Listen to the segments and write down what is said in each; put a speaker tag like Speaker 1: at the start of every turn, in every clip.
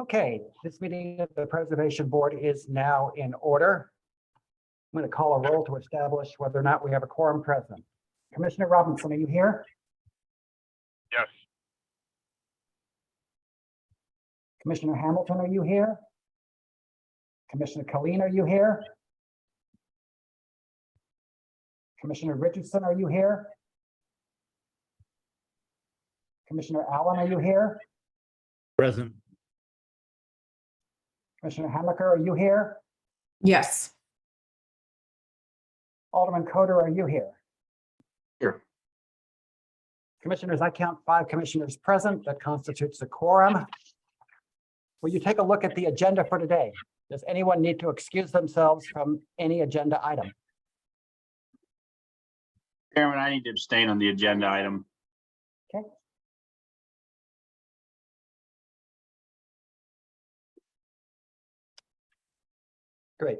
Speaker 1: Okay, this meeting of the Preservation Board is now in order. I'm going to call a roll to establish whether or not we have a quorum present. Commissioner Robinson, are you here?
Speaker 2: Yes.
Speaker 1: Commissioner Hamilton, are you here? Commissioner Colleen, are you here? Commissioner Richardson, are you here? Commissioner Allen, are you here?
Speaker 3: Present.
Speaker 1: Commissioner Hammaker, are you here?
Speaker 4: Yes.
Speaker 1: Alderman Coder, are you here?
Speaker 3: Here.
Speaker 1: Commissioners, I count 5 commissioners present. That constitutes a quorum. Will you take a look at the agenda for today? Does anyone need to excuse themselves from any agenda item?
Speaker 2: Chairman, I need to abstain on the agenda item.
Speaker 1: Okay. Great.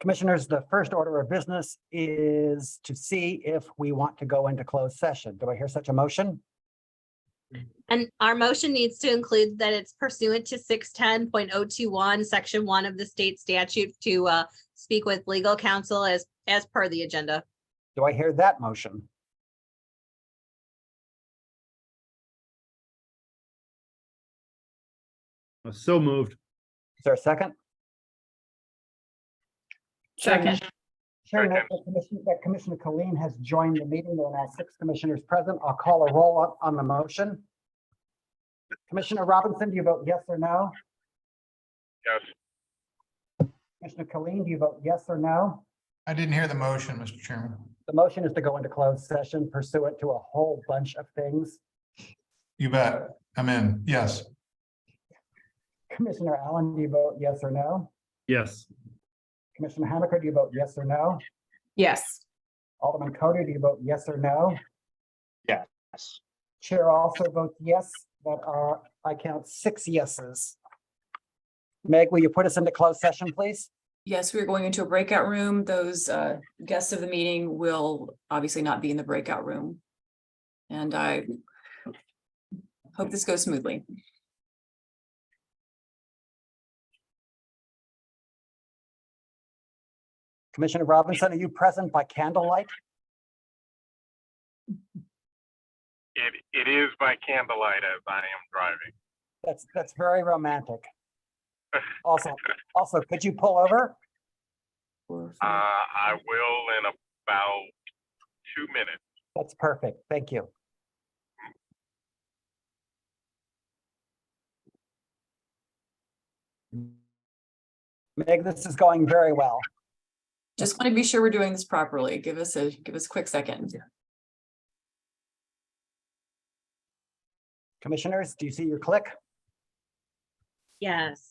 Speaker 1: Commissioners, the first order of business is to see if we want to go into closed session. Do I hear such a motion?
Speaker 5: And our motion needs to include that it's pursuant to 610.021, section 1 of the state statute to speak with legal counsel as per the agenda.
Speaker 1: Do I hear that motion?
Speaker 3: So moved.
Speaker 1: Is there a second?
Speaker 4: Second.
Speaker 1: Sharing that Commissioner Colleen has joined the meeting. There are now 6 commissioners present. I'll call a roll on the motion. Commissioner Robinson, do you vote yes or no?
Speaker 2: Yes.
Speaker 1: Commissioner Colleen, do you vote yes or no?
Speaker 6: I didn't hear the motion, Mr. Chairman.
Speaker 1: The motion is to go into closed session pursuant to a whole bunch of things.
Speaker 6: You bet. I'm in. Yes.
Speaker 1: Commissioner Allen, do you vote yes or no?
Speaker 3: Yes.
Speaker 1: Commissioner Hammaker, do you vote yes or no?
Speaker 4: Yes.
Speaker 1: Alderman Coder, do you vote yes or no?
Speaker 2: Yes.
Speaker 1: Chair also votes yes. That are, I count 6 yeses. Meg, will you put us into closed session, please?
Speaker 4: Yes, we're going into a breakout room. Those guests of the meeting will obviously not be in the breakout room. And I hope this goes smoothly.
Speaker 1: Commissioner Robinson, are you present by candlelight?
Speaker 2: It is by candlelight as I am driving.
Speaker 1: That's very romantic. Also, could you pull over?
Speaker 2: I will in about 2 minutes.
Speaker 1: That's perfect. Thank you. Meg, this is going very well.
Speaker 4: Just want to be sure we're doing this properly. Give us a quick second.
Speaker 1: Commissioners, do you see your click?
Speaker 5: Yes.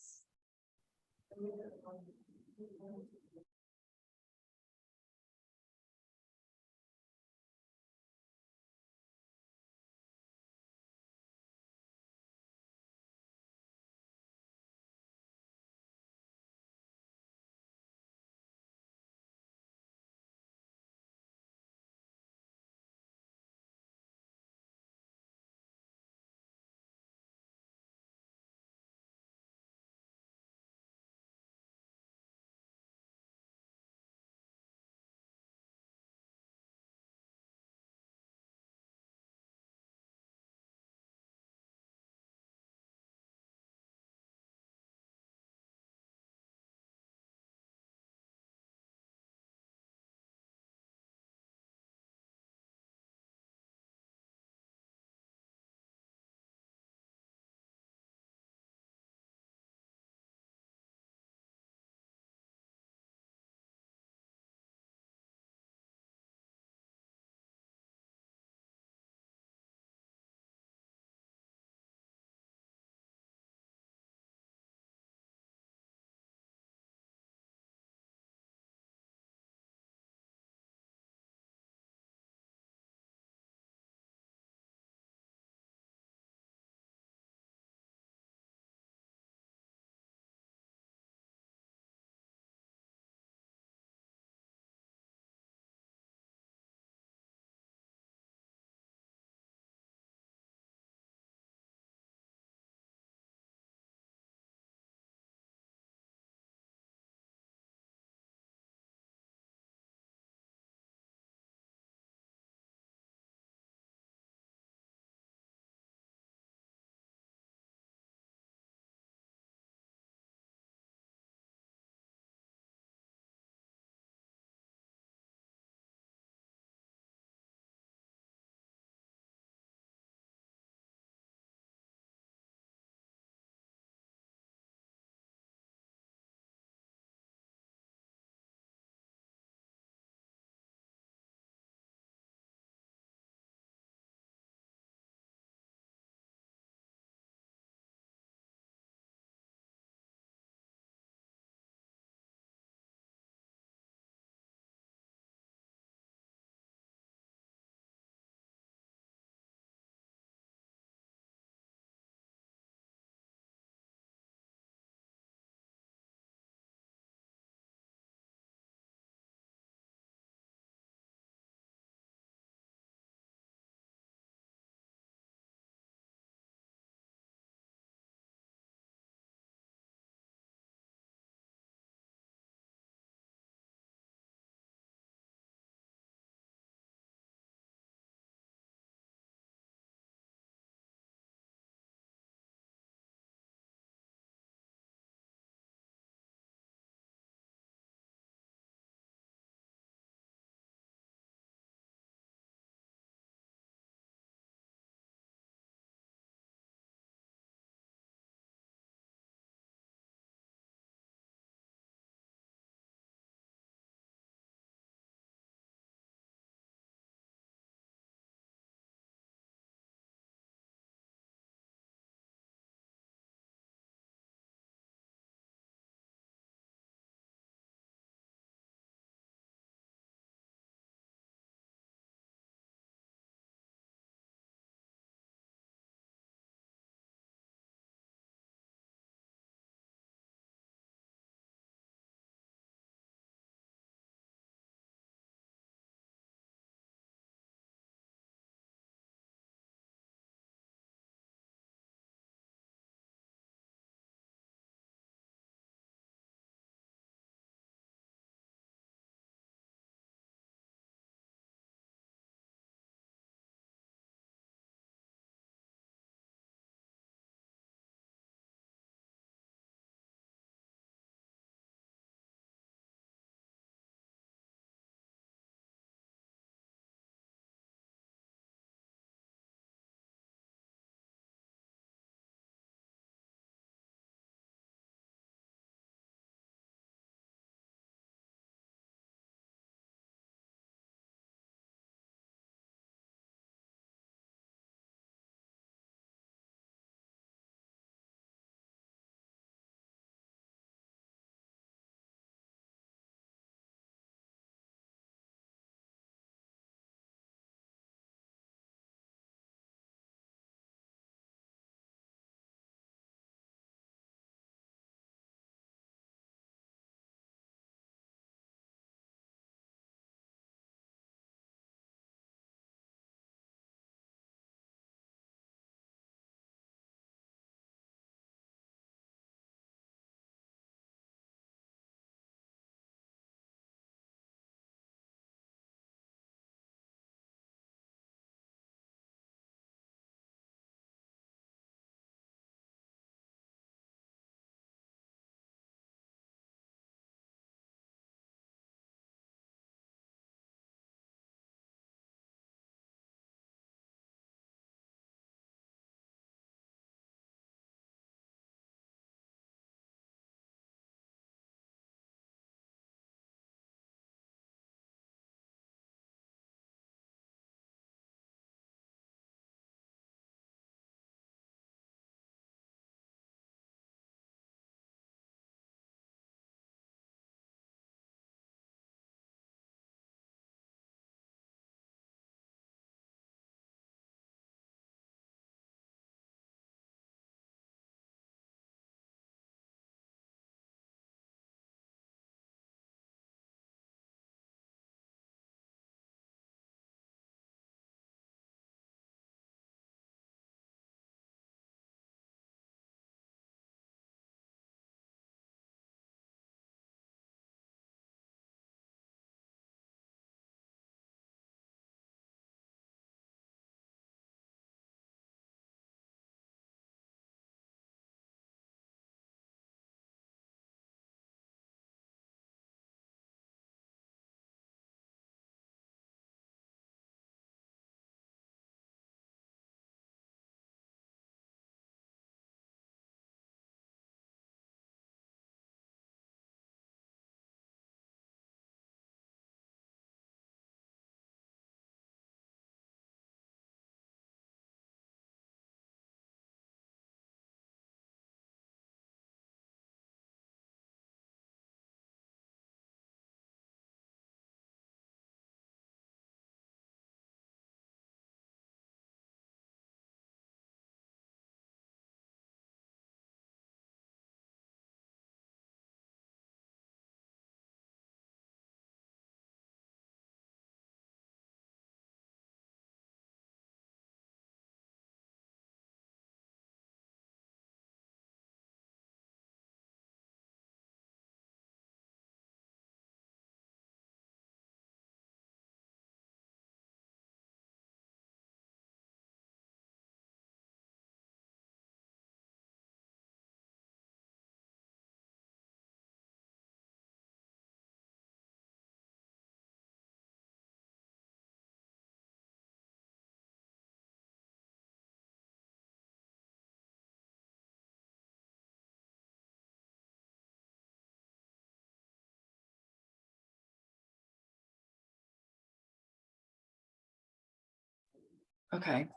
Speaker 4: Okay.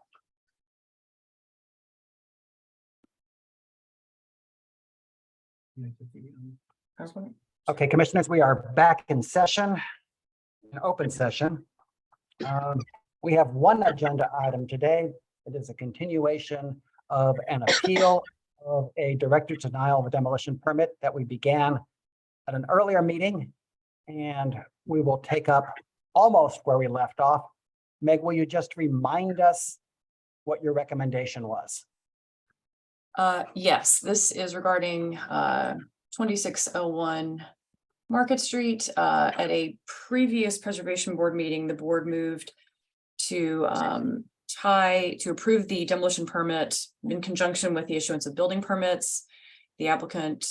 Speaker 4: PowerPoint?
Speaker 1: Okay, commissioners, we are back in session, in open session. We have one agenda item today. It is a continuation of an appeal of a director's denial of a demolition permit that we began at an earlier meeting. And we will take up almost where we left off. Meg, will you just remind us what your recommendation was?
Speaker 4: Yes, this is regarding 2601 Market Street. At a previous preservation board meeting, the board moved to approve the demolition permit in conjunction with the issuance of building permits. The applicant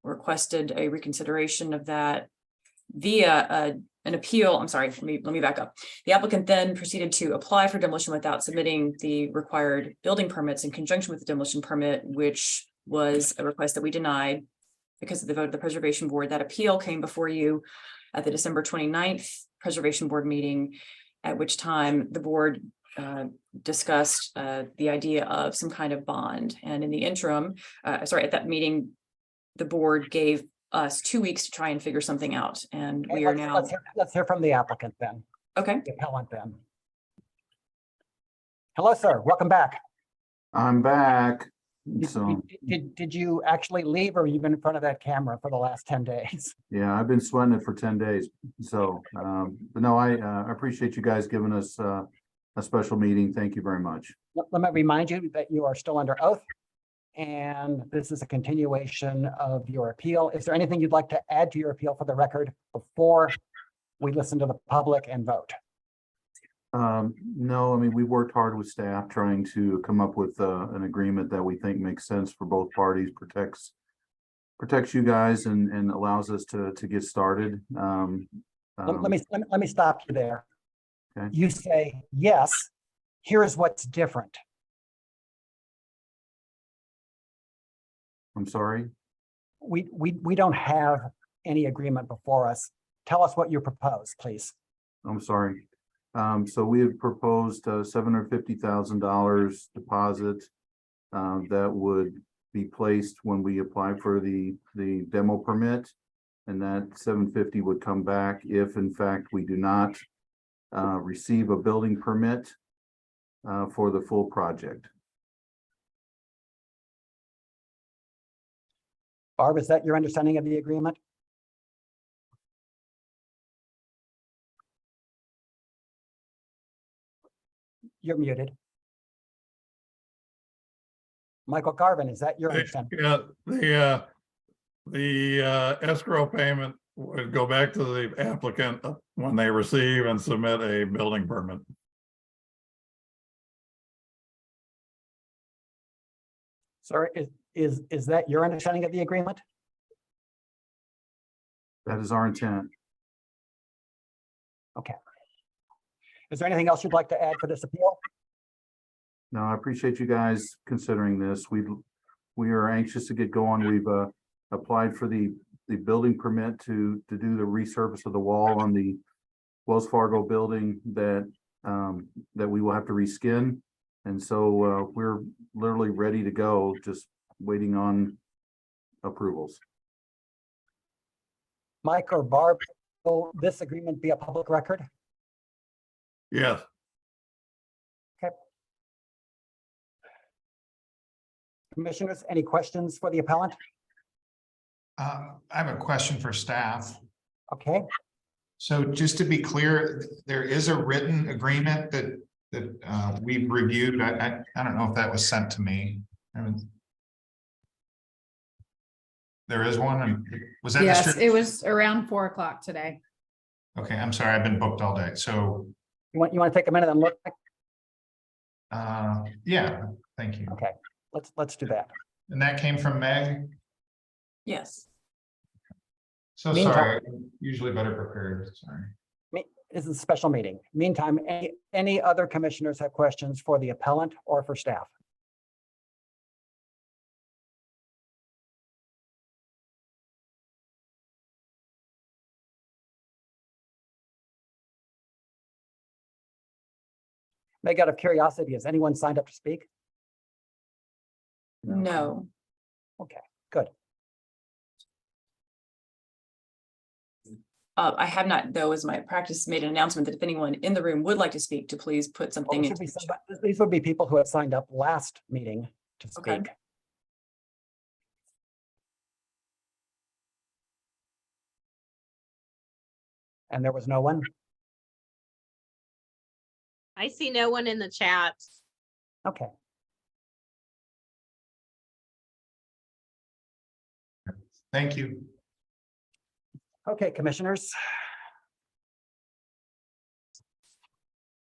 Speaker 4: requested a reconsideration of that via an appeal. I'm sorry, let me back up. The applicant then proceeded to apply for demolition without submitting the required building permits in conjunction with the demolition permit, which was a request that we denied because of the vote of the preservation board. That appeal came before you at the December 29th preservation board meeting, at which time the board discussed the idea of some kind of bond. And in the interim, at that meeting, the board gave us 2 weeks to try and figure something out. And we are now,
Speaker 1: Let's hear from the applicant then,
Speaker 4: okay.
Speaker 1: the appellant then. Hello, sir. Welcome back.
Speaker 7: I'm back.
Speaker 1: Did-
Speaker 7: So,
Speaker 1: Did you actually leave or you've been in front of that camera for the last 10 days?
Speaker 7: yeah, I've been sweating it for 10 days. So, but no, I appreciate you guys giving us a special meeting. Thank you very much.
Speaker 1: Let me remind you that you are still under oath. And this is a continuation of your appeal. Is there anything you'd like to add to your appeal for the record before we listen to the public and vote?
Speaker 7: No, I mean, we worked hard with staff trying to come up with an agreement that we think makes sense for both parties, protects you guys and allows us to get started.
Speaker 1: Let me stop you there.
Speaker 7: Okay.
Speaker 1: You say, yes, here's what's different.
Speaker 7: I'm sorry.
Speaker 1: We don't have any agreement before us. Tell us what you propose, please.
Speaker 7: I'm sorry. So we have proposed $750,000 deposit that would be placed when we apply for the demo permit. And that 750 would come back if in fact we do not receive a building permit for the full project.
Speaker 1: Barb, is that your understanding of the agreement? You're muted. Michael Garvin, is that your understanding?
Speaker 8: Yeah, the escrow payment would go back to the applicant when they receive and submit a building permit.
Speaker 1: Sir, is that your understanding of the agreement?
Speaker 7: That is our intent.
Speaker 1: Is there anything else you'd like to add for this appeal?
Speaker 7: No, I appreciate you guys considering this. We are anxious to get going. We've applied for the building permit to do the resurface of the wall on the Wells Fargo building that we will have to reskin. And so we're literally ready to go, just waiting on approvals.
Speaker 1: Mike or Barb, will this agreement be a public record?
Speaker 8: Yes,
Speaker 1: Commissioners, any questions for the appellant?
Speaker 6: I have a question for staff.
Speaker 1: Okay,
Speaker 6: So just to be clear, there is a written agreement that we've reviewed. I don't know if that was sent to me. There is one. Was that?
Speaker 9: Yes, it was around 4 o'clock today.
Speaker 6: Okay, I'm sorry. I've been booked all day. So,
Speaker 1: you want to take a minute and look?
Speaker 6: yeah, thank you.
Speaker 1: Okay, let's do that.
Speaker 6: And that came from Meg.
Speaker 4: Yes.
Speaker 6: So
Speaker 1: Meantime-
Speaker 6: sorry, I'm usually better prepared. Sorry.
Speaker 1: This is a special meeting. Meantime, any other commissioners have questions for the appellant or for staff? Meg, out of curiosity, has anyone signed up to speak?
Speaker 4: No.
Speaker 1: Okay, good.
Speaker 4: I have not, though, as my practice, made an announcement that if anyone in the room would like to speak, to please put
Speaker 1: Well,
Speaker 4: something
Speaker 1: there
Speaker 4: into.
Speaker 1: should be these would be people who had signed up last meeting to
Speaker 4: Okay.
Speaker 1: speak. And there was no one?
Speaker 5: I see no one in the chat.
Speaker 1: Okay.
Speaker 6: Thank you.
Speaker 1: Okay, commissioners.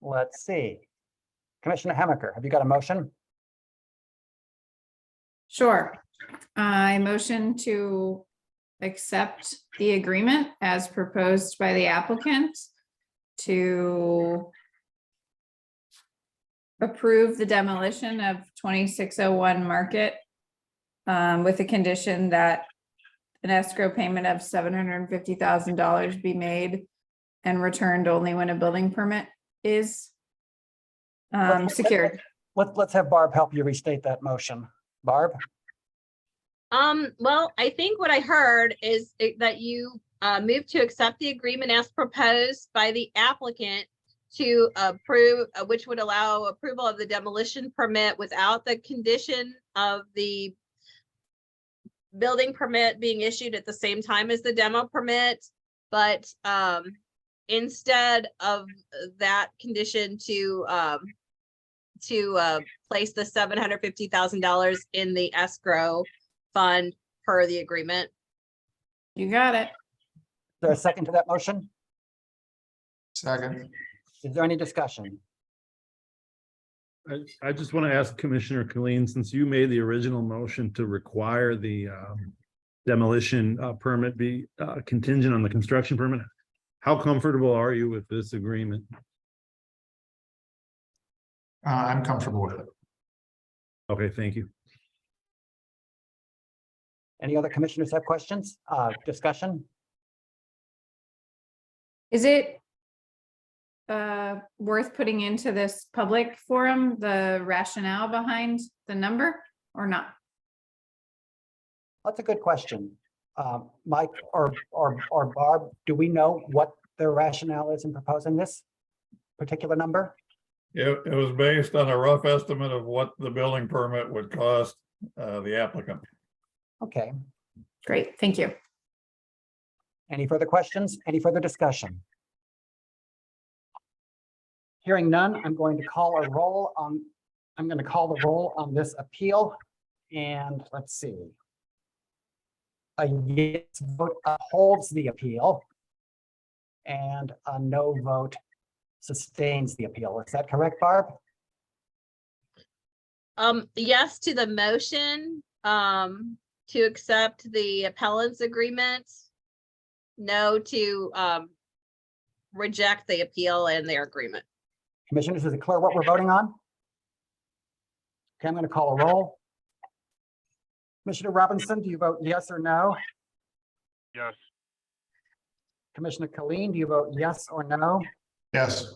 Speaker 1: Let's see. Commissioner Hamaker, have you got a motion?
Speaker 9: Sure. I motion to accept the agreement as proposed by the applicant to approve the demolition of 2601 Market with the condition that an escrow payment of $750,000 be made and returned only when a building permit is secured.
Speaker 1: Let's have Barb help you restate that motion. Barb?
Speaker 5: Well, I think what I heard is that you moved to accept the agreement as proposed by the applicant to approve, which would allow approval of the demolition permit without the condition of the building permit being issued at the same time as the demo permit, but instead of that condition to place the $750,000 in the escrow fund per the agreement.
Speaker 9: You got it.
Speaker 1: Is there a second to that motion?
Speaker 6: Second.
Speaker 1: Is there any discussion?
Speaker 3: I just want to ask Commissioner Colleen, since you made the original motion to require the demolition permit be contingent on the construction permit, how comfortable are you with this agreement?
Speaker 6: I'm comfortable with it.
Speaker 3: Okay, thank you.
Speaker 1: Any other commissioners have questions? Discussion?
Speaker 9: Is it worth putting into this public forum, the rationale behind the number or not?
Speaker 1: That's a good question. Mike or Barb, do we know what their rationale is in proposing this particular number?
Speaker 8: It was based on a rough estimate of what the building permit would cost the applicant.
Speaker 1: Okay.
Speaker 9: Great, thank you.
Speaker 1: Any further questions? Any further discussion? Hearing none, I'm going to call the roll on this appeal. And let's see. A yes vote upholds the appeal. And a no vote sustains the appeal. Is that correct, Barb?
Speaker 5: Yes to the motion, to accept the appellant's agreement. No to reject the appeal and their agreement.
Speaker 1: Commissioners, is it clear what we're voting on? Okay, I'm going to call a roll. Commissioner Robinson, do you vote yes or no?
Speaker 2: Yes.
Speaker 1: Commissioner Colleen, do you vote yes or no?
Speaker 6: Yes.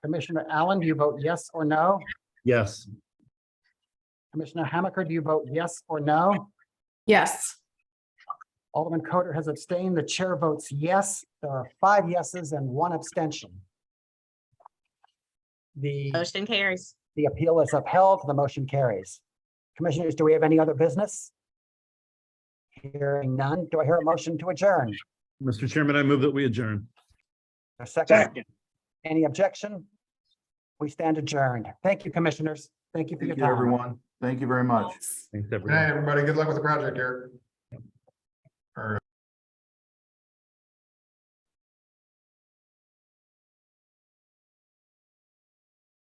Speaker 1: Commissioner Allen, do you vote yes or no?
Speaker 3: Yes.
Speaker 1: Commissioner Hamaker, do you vote yes or no?
Speaker 9: Yes.
Speaker 1: Alderman Coder has abstained. The chair votes yes. There are 5 yeses and 1 abstention. The
Speaker 5: Motion carries.
Speaker 1: appeal is upheld. The motion carries. Commissioners, do we have any other business? Hearing none. Do I hear a motion to adjourn?
Speaker 3: Mr. Chairman, I move that we adjourn.
Speaker 1: A second? Any objection? We stand adjourned. Thank you, commissioners. Thank you for your
Speaker 7: Thank you,
Speaker 1: time.
Speaker 7: everyone. Thank you very much.
Speaker 3: Thanks,
Speaker 6: Good
Speaker 3: everyone.
Speaker 6: night, everybody. Good luck with the project here. Or